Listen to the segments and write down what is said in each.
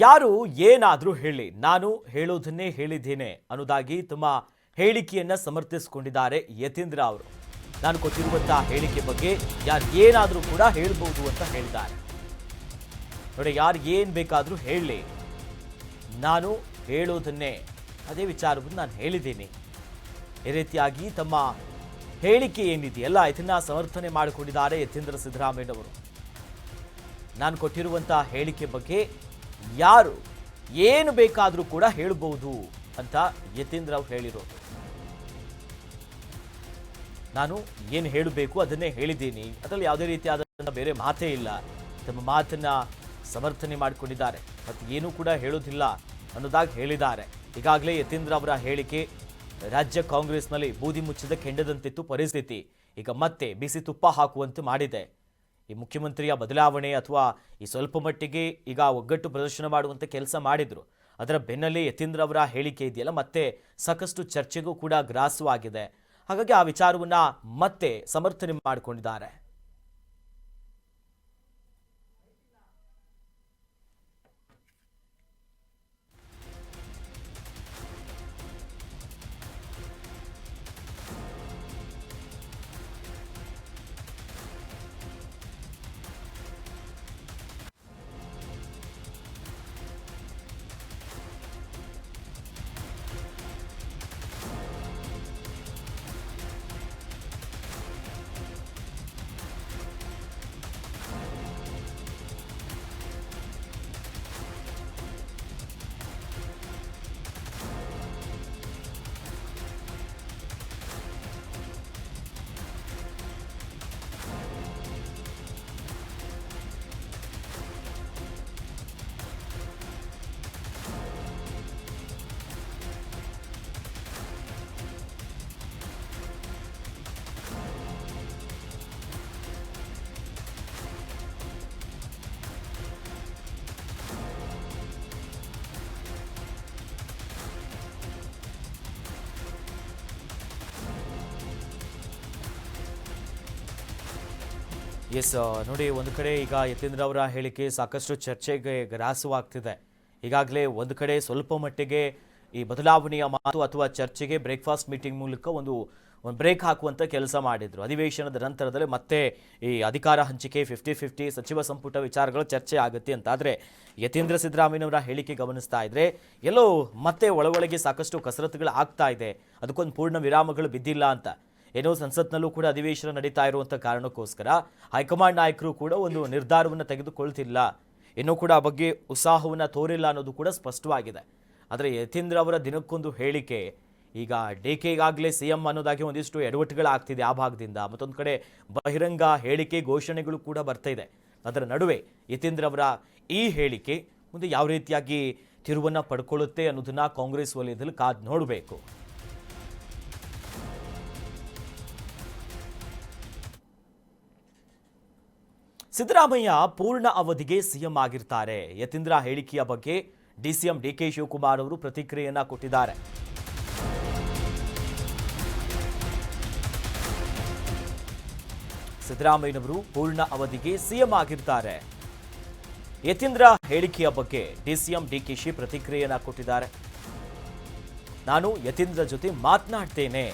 ಯಾರು ಏನಾದರೂ ಹೇಳಿ ನಾನು ಹೇಳೋದನ್ನೇ ಹೇಳಿದ್ದೇನೆ ಅನ್ನೋದಾಗಿ ತಮ್ಮ ಹೇಳಿಕೆಯನ್ನ ಸಮರ್ಥಿಸಿಕೊಂಡಿದ್ದಾರೆ ಯತೀಂದ್ರ ಅವರು. ನಾನು ಕೊಟ್ಟಿರುವಂತಹ ಹೇಳಿಕೆ ಬಗ್ಗೆ ಯಾರು ಏನಾದರೂ ಕೂಡ ಹೇಳ್ಬೋದು ಅಂತ ಹೇಳಿದ್ದಾರೆ. ನೋಡಿ, ಯಾರು ಏನು ಬೇಕಾದರೂ ಹೇಳಲಿ, ನಾನು ಹೇಳೋದನ್ನೇ ಅದೇ ವಿಚಾರವನ್ನು ನಾನು ಹೇಳಿದ್ದೀನಿ. ಈ ರೀತಿಯಾಗಿ ತಮ್ಮ ಹೇಳಿಕೆ ಏನಿದೆಯಲ್ಲ ಇದನ್ನ ಸಮರ್ಥನೆ ಮಾಡಿಕೊಂಡಿದ್ದಾರೆ ಯತೀಂದ್ರ ಸಿದ್ದರಾಮಯ್ಯನವರು. ನಾನು ಕೊಟ್ಟಿರುವಂತಹ ಹೇಳಿಕೆ ಬಗ್ಗೆ ಯಾರು ಏನು ಬೇಕಾದರೂ ಕೂಡ ಹೇಳಬಹುದು ಅಂತ ಯತೀಂದ್ರ ಅವರು ಹೇಳಿರೋದು. ನಾನು ಏನು ಹೇಳಬೇಕು ಅದನ್ನೇ ಹೇಳಿದ್ದೀನಿ, ಅದರಲ್ಲಿ ಯಾವುದೇ ರೀತಿಯಾದ ಬೇರೆ ಮಾತೇ ಇಲ್ಲ. ತಮ್ಮ ಮಾತನ್ನ ಸಮರ್ಥನೆ ಮಾಡಿಕೊಂಡಿದ್ದಾರೆ, ಮತ್ತು ಏನೂ ಕೂಡ ಹೇಳೋದಿಲ್ಲ ಅನ್ನೋದಾಗಿ ಹೇಳಿದ್ದಾರೆ. ಈಗಾಗಲೇ ಯತೀಂದ್ರ ಅವರ ಹೇಳಿಕೆ ರಾಜ್ಯ ಕಾಂಗ್ರೆಸ್ನಲ್ಲಿ ಬೂದಿ ಮುಚ್ಚಿದ ಕೆಂಡದಂತಿತ್ತು ಪರಿಸ್ಥಿತಿ. ಈಗ ಮತ್ತೆ ಬಿಸಿ ತುಪ್ಪ ಹಾಕುವಂತೆ ಮಾಡಿದೆ. ಈ ಮುಖ್ಯಮಂತ್ರಿಯ ಬದಲಾವಣೆ ಅಥವಾ ಈ ಸ್ವಲ್ಪ ಮಟ್ಟಿಗೆ ಈಗ ಒಗ್ಗಟ್ಟು ಪ್ರದರ್ಶನ ಮಾಡುವಂತೆ ಕೆಲಸ ಮಾಡಿದ್ರು. ಅದರ ಬೆನ್ನಲ್ಲೇ ಯತೀಂದ್ರ ಅವರ ಹೇಳಿಕೆ ಇದೆಯಲ್ಲ ಮತ್ತೆ ಸಾಕಷ್ಟು ಚರ್ಚೆಗೂ ಕೂಡ ಗ್ರಾಸವಾಗಿದೆ. ಹಾಗಾಗಿ ಆ ವಿಚಾರವನ್ನ ಮತ್ತೆ ಸಮರ್ಥನೆ ಮಾಡಿಕೊಂಡಿದ್ದಾರೆ. ಎಸ್, ನೋಡಿ, ಒಂದು ಕಡೆ ಈಗ ಯತೀಂದ್ರ ಅವರ ಹೇಳಿಕೆ ಸಾಕಷ್ಟು ಚರ್ಚೆಗೆ ಗ್ರಾಸವಾಗ್ತಿದೆ. ಈಗಾಗಲೇ ಒಂದು ಕಡೆ ಸ್ವಲ್ಪ ಮಟ್ಟಿಗೆ ಈ ಬದಲಾವಣೆಯ ಮಾತು ಅಥವಾ ಚರ್ಚೆಗೆ ಬ್ರೇಕ್ಫಾಸ್ಟ್ ಮೀಟಿಂಗ್ ಮೂಲಕ ಒಂದು ಬ್ರೇಕ್ ಹಾಕುವಂಥ ಕೆಲಸ ಮಾಡಿದ್ರು. ಅಧಿವೇಶನದ ನಂತರದಲ್ಲಿ ಮತ್ತೆ ಈ ಅಧಿಕಾರ ಹಂಚಿಕೆ 50-50 ಸಚಿವ ಸಂಪುಟ ವಿಚಾರಗಳು ಚರ್ಚೆ ಆಗುತ್ತೆ ಅಂತ. ಆದರೆ ಯತೀಂದ್ರ ಸಿದ್ದರಾಮಯ್ಯನವರ ಹೇಳಿಕೆ ಗಮನಿಸ್ತಾ ಇದ್ರೆ ಎಲ್ಲೋ ಮತ್ತೆ ಒಳಗೆ ಸಾಕಷ್ಟು ಕಸರತ್ತುಗಳು ಆಗ್ತಾ ಇದೆ. ಅದಕ್ಕೊಂದು ಪೂರ್ಣ ವಿರಾಮಗಳು ಬಿದ್ದಿಲ್ಲ ಅಂತ. ಏನೋ ಸಂಸತ್ನಲ್ಲೂ ಕೂಡ ಅಧಿವೇಶನ ನಡೀತಾ ಇರುವಂಥ ಕಾರಣಕ್ಕೋಸ್ಕರ ಹೈಕಮಾಂಡ್ ನಾಯಕರು ಕೂಡ ಒಂದು ನಿರ್ಧಾರವನ್ನು ತೆಗೆದುಕೊಳ್ತಿಲ್ಲ, ಇನ್ನೂ ಕೂಡ ಆ ಬಗ್ಗೆ ಉತ್ಸಾಹವನ್ನು ತೋರಿಲ್ಲ ಅನ್ನೋದು ಕೂಡ ಸ್ಪಷ್ಟವಾಗಿದೆ. ಆದರೆ ಯತೀಂದ್ರ ಅವರ ದಿನಕ್ಕೊಂದು ಹೇಳಿಕೆ, ಈಗ DKಗಾಗಲೇ CM ಅನ್ನೋದಾಗಿ ಒಂದಿಷ್ಟು ಎಡವಟ್ಟುಗಳಾಗ್ತಿದೆ ಆ ಭಾಗದಿಂದ, ಮತ್ತೊಂದು ಕಡೆ ಬಹಿರಂಗ ಹೇಳಿಕೆ ಘೋಷಣೆಗಳು ಕೂಡ ಬರ್ತಾ ಇದೆ. ಅದರ ನಡುವೆ ಯತೀಂದ್ರ ಅವರ ಈ ಹೇಳಿಕೆ ಮುಂದೆ ಯಾವ ರೀತಿಯಾಗಿ ತಿರುವನ್ನು ಪಡ್ಕೊಳ್ಳುತ್ತೆ ಅನ್ನೋದನ್ನ ಕಾಂಗ್ರೆಸ್ ವಲಯದಲ್ಲಿ ಕಾದು ನೋಡಬೇಕು. ಸಿದ್ದರಾಮಯ್ಯ ಪೂರ್ಣ ಅವಧಿಗೆ CM ಆಗಿರ್ತಾರೆ. ಯತೀಂದ್ರ ಹೇಳಿಕೆಯ ಬಗ್ಗೆ DCM DK ಶಿವಕುಮಾರ್ ಅವರು ಪ್ರತಿಕ್ರಿಯೆಯನ್ನ ಕೊಟ್ಟಿದ್ದಾರೆ. ಸಿದ್ದರಾಮಯ್ಯನವರು ಪೂರ್ಣ ಅವಧಿಗೆ CM ಆಗಿರ್ತಾರೆ. ಯತೀಂದ್ರ ಹೇಳಿಕೆಯ ಬಗ್ಗೆ DCM DK ಶಿ ಪ್ರತಿಕ್ರಿಯೆಯನ್ನ ಕೊಟ್ಟಿದ್ದಾರೆ. ನಾನು ಯತೀಂದ್ರ ಜೊತೆ ಮಾತನಾಡ್ತೇನೆ.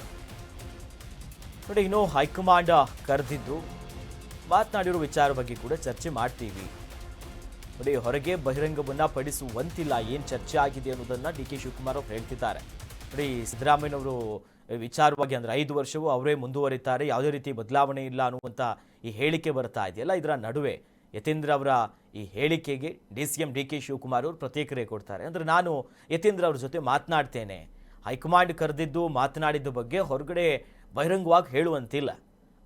ನೋಡಿ, ಇನ್ನು ಹೈಕಮಾಂಡ್ ಕರೆದಿದ್ದು ಮಾತನಾಡಿರೋ ವಿಚಾರ ಬಗ್ಗೆ ಕೂಡ ಚರ್ಚೆ ಮಾಡ್ತೀವಿ. ನೋಡಿ, ಹೊರಗೆ ಬಹಿರಂಗವನ್ನ ಪಡಿಸುವಂತಿಲ್ಲ ಏನು ಚರ್ಚೆ ಆಗಿದೆ ಅನ್ನೋದನ್ನ DK ಶಿವಕುಮಾರ್ ಅವರು ಹೇಳ್ತಿದ್ದಾರೆ. ನೋಡಿ, ಸಿದ್ದರಾಮಯ್ಯನವರು ವಿಚಾರವಾಗಿ ಅಂದರೆ 5 ವರ್ಷವೂ ಅವರೇ ಮುಂದುವರಿತಾರೆ, ಯಾವುದೇ ರೀತಿ ಬದಲಾವಣೆ ಇಲ್ಲ ಅನ್ನುವಂಥ ಈ ಹೇಳಿಕೆ ಬರ್ತಾ ಇದೆಯಲ್ಲ, ಇದರ ನಡುವೆ ಯತೀಂದ್ರ ಅವರ ಈ ಹೇಳಿಕೆಗೆ DCM DK ಶಿವಕುಮಾರ್ ಅವರು ಪ್ರತಿಕ್ರಿಯೆ ಕೊಡ್ತಾರೆ. ಅಂದರೆ ನಾನು ಯತೀಂದ್ರ ಅವ್ರ ಜೊತೆ ಮಾತನಾಡ್ತೇನೆ, ಹೈಕಮಾಂಡ್ ಕರೆದಿದ್ದು ಮಾತನಾಡಿದ ಬಗ್ಗೆ ಹೊರಗಡೆ ಬಹಿರಂಗವಾಗಿ ಹೇಳುವಂತಿಲ್ಲ.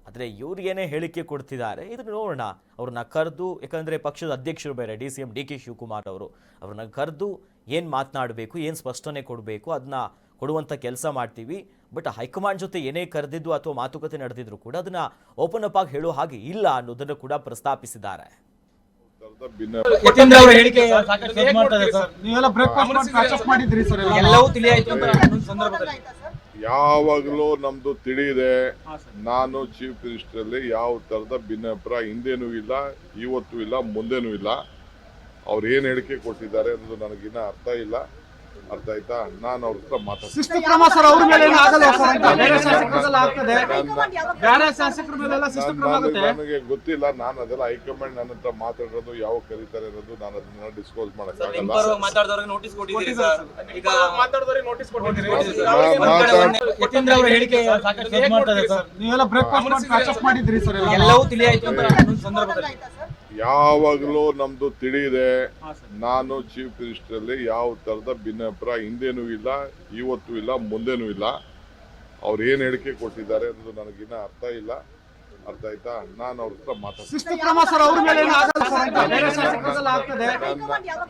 ಆದರೆ ಇವ್ರು ಏನೇ ಹೇಳಿಕೆ ಕೊಡ್ತಿದ್ದಾರೆ ಇದನ್ನು ನೋಡೋಣ. ಅವ್ರನ್ನ ಕರೆದು, ಯಾಕಂದರೆ ಪಕ್ಷದ ಅಧ್ಯಕ್ಷರು ಬೇರೆ DCM DK ಶಿವಕುಮಾರ್ ಅವರು, ಅವ್ರನ್ನ ಕರೆದು ಏನು ಮಾತನಾಡಬೇಕು, ಏನು ಸ್ಪಷ್ಟನೆ ಕೊಡಬೇಕು ಅದನ್ನ ಕೊಡುವಂಥ ಕೆಲಸ ಮಾಡ್ತೀವಿ. ಬಟ್ ಹೈಕಮಾಂಡ್ ಜೊತೆ ಏನೇ ಕರೆದಿದ್ದು ಅಥವಾ ಮಾತುಕತೆ ನಡೆದಿದ್ರು ಕೂಡ ಅದನ್ನ ಓಪನ್ ಅಪ್ ಆಗಿ ಹೇಳೋ ಹಾಗೆ ಇಲ್ಲ ಅನ್ನೋದನ್ನು ಕೂಡ ಪ್ರಸ್ತಾಪಿಸಿದ್ದಾರೆ. ಯಾವಾಗಲೂ ನಮ್ದು ತಿಳಿಯಿದೆ. ನಾನು ಚೀಫ್ ಮಿನಿಸ್ಟರ್ ಅಲ್ಲಿ ಯಾವ ತರದ ಭಿನ್ನಾಭಿಪ್ರಾಯ ಹಿಂದೇನೂ ಇಲ್ಲ, ಇವತ್ತೂ ಇಲ್ಲ, ಮುಂದೇನೂ ಇಲ್ಲ. ಅವ್ರು ಏನ್ ಹೇಳಿಕೆ ಕೊಟ್ಟಿದ್ದಾರೆ ಅನ್ನೋದು ನನಗಿನ್ನ ಅರ್ಥ ಇಲ್ಲ. ಅರ್ಥ ಆಯ್ತಾ? ನಾನು ಅವ್ರ ಹತ್ರ ಮಾತಾಡ್ತೀನಿ. ಶಿಸ್ತು ಕ್ರಮ ಸರ್, ಅವ್ರ ಮೇಲೆ ಏನು ಆಗಲ್ಲ ಸರ್ ಅಂತ ಬೇರೆ ಶಾಸಕರೆಲ್ಲ ಆಗ್ತದೆ, ಬೇರೆ ಶಾಸಕರ ಮೇಲೆಲ್ಲ ಶಿಸ್ತು ಕ್ರಮ ಆಗುತ್ತೆ. ನನಗೆ ಗೊತ್ತಿಲ್ಲ. ನಾನು ಅದೆಲ್ಲ ಹೈಕಮಾಂಡ್ ನನ್ನ ಹತ್ರ ಮಾತಾಡೋದು ಯಾವ ಕರೀತಾರೆ ಅನ್ನೋದು ನಾನು ಅದನ್ನ ಡಿಸ್ಕ್ಲೋಸ್ ಮಾಡಕ್ಕಾಗಲ್ಲ. ಮಾತಾಡಿದವರಿಗೆ ನೋಟಿಸ್ ಕೊಟ್ಟಿದ್ದೀರಿ ಸರ್. ಈಗ ಮಾತಾಡಿದವರಿಗೆ ನೋಟಿಸ್ ಕೊಟ್ಟಿದ್ದೀರಿ. ಯತೀಂದ್ರ ಅವರ ಹೇಳಿಕೆ ಸಾಕಷ್ಟು ಸದ್ದು ಮಾಡ್ತದೆ ಸರ್. ನೀವೆಲ್ಲ ಬ್ರೇಕ್ಫಾಸ್ಟ್ ಮಾಡಿ ಕ್ಯಾಚಪ್ ಮಾಡಿದ್ರಿ ಸರ್. ಎಲ್ಲವೂ ತಿಳಿಯಾಯ್ತು ಅಂತ ಅನ್ನೋ ಸಂದರ್ಭದಲ್ಲಿ ಯಾವಾಗಲೂ ನಮ್ದು ತಿಳಿಯಿದೆ. ನಾನು ಚೀಫ್ ಮಿನಿಸ್ಟರ್ ಅಲ್ಲಿ ಯಾವ ತರದ ಭಿನ್ನಾಭಿಪ್ರಾಯ ಹಿಂದೇನೂ ಇಲ್ಲ, ಇವತ್ತು ಇಲ್ಲ, ಮುಂದೆನೂ ಇಲ್ಲ. ಅವ್ರು ಏನ್ ಹೇಳಿಕೆ ಕೊಟ್ಟಿದ್ದಾರೆ ಅನ್ನೋದು ನನಗಿನ್ನ ಅರ್ಥ ಇಲ್ಲ. ಅರ್ಥ ಆಯ್ತಾ? ನಾನು ಅವ್ರ ಹತ್ರ ಮಾತಾಡ್ತೀನಿ. ಶಿಸ್ತು ಕ್ರಮ ಸರ್, ಅವ್ರ ಮೇಲೆ ಏನು ಆಗಲ್ಲ ಸರ್ ಅಂತ ಬೇರೆ ಶಾಸಕರೆಲ್ಲ ಆಗ್ತದೆ,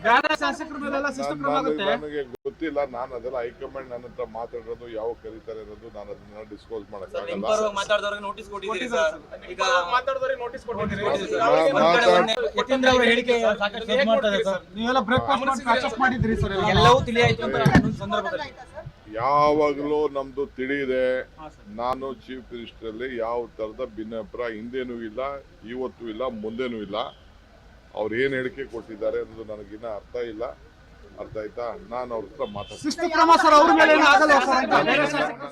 ಬೇರೆ ಶಾಸಕರ ಮೇಲೆಲ್ಲ ಶಿಸ್ತು ಕ್ರಮ ಆಗುತ್ತೆ. ನನಗೆ ಗೊತ್ತಿಲ್ಲ. ನಾನು ಅದೆಲ್ಲ ಹೈಕಮಾಂಡ್ ನನ್ನ ಹತ್ರ ಮಾತಾಡೋದು ಯಾವ ಕರೀತಾರೆ ಅನ್ನೋದು ನಾನು ಅದನ್ನ ಡಿಸ್ಕ್ಲೋಸ್ ಮಾಡಕ್ಕಾಗಲ್ಲ. ಮಾತಾಡಿದವರಿಗೆ ನೋಟಿಸ್ ಕೊಟ್ಟಿದ್ದೀರಿ ಸರ್. ಈಗ ಮಾತಾಡಿದವರಿಗೆ ನೋಟಿಸ್ ಕೊಟ್ಟಿದ್ದೀರಿ. ಯತೀಂದ್ರ ಅವರ ಹೇಳಿಕೆ ಸಾಕಷ್ಟು ಸದ್ದು ಮಾಡ್ತದೆ ಸರ್. ನೀವೆಲ್ಲ ಬ್ರೇಕ್ಫಾಸ್ಟ್ ಮಾಡಿ ಕ್ಯಾಚಪ್ ಮಾಡಿದ್ರಿ ಸರ್. ಎಲ್ಲವೂ ತಿಳಿಯಾಯ್ತು ಅಂತ ಅನ್ನೋ ಸಂದರ್ಭದಲ್ಲಿ ಯಾವಾಗಲೂ ನಮ್ದು ತಿಳಿಯಿದೆ. ನಾನು ಚೀಫ್ ಮಿನಿಸ್ಟರ್ ಅಲ್ಲಿ ಯಾವ ತರದ ಭಿನ್ನಾಭಿಪ್ರಾಯ ಹಿಂದೇನೂ ಇಲ್ಲ, ಇವತ್ತು ಇಲ್ಲ, ಮುಂದೆನೂ ಇಲ್ಲ. ಅವ್ರು ಏನ್ ಹೇಳಿಕೆ ಕೊಟ್ಟಿದ್ದಾರೆ ಅನ್ನೋದು ನನಗಿನ್ನ ಅರ್ಥ ಇಲ್ಲ. ಅರ್ಥ ಆಯ್ತಾ? ನಾನು ಅವ್ರ ಹತ್ರ ಮಾತಾಡ್ತೀನಿ. ಶಿಸ್ತು ಕ್ರಮ ಸರ್, ಅವ್ರ ಮೇಲೆ ಏನು ಆಗಲ್ಲ ಸರ್ ಅಂತ ಬೇರೆ ಶಾಸಕರೆಲ್ಲ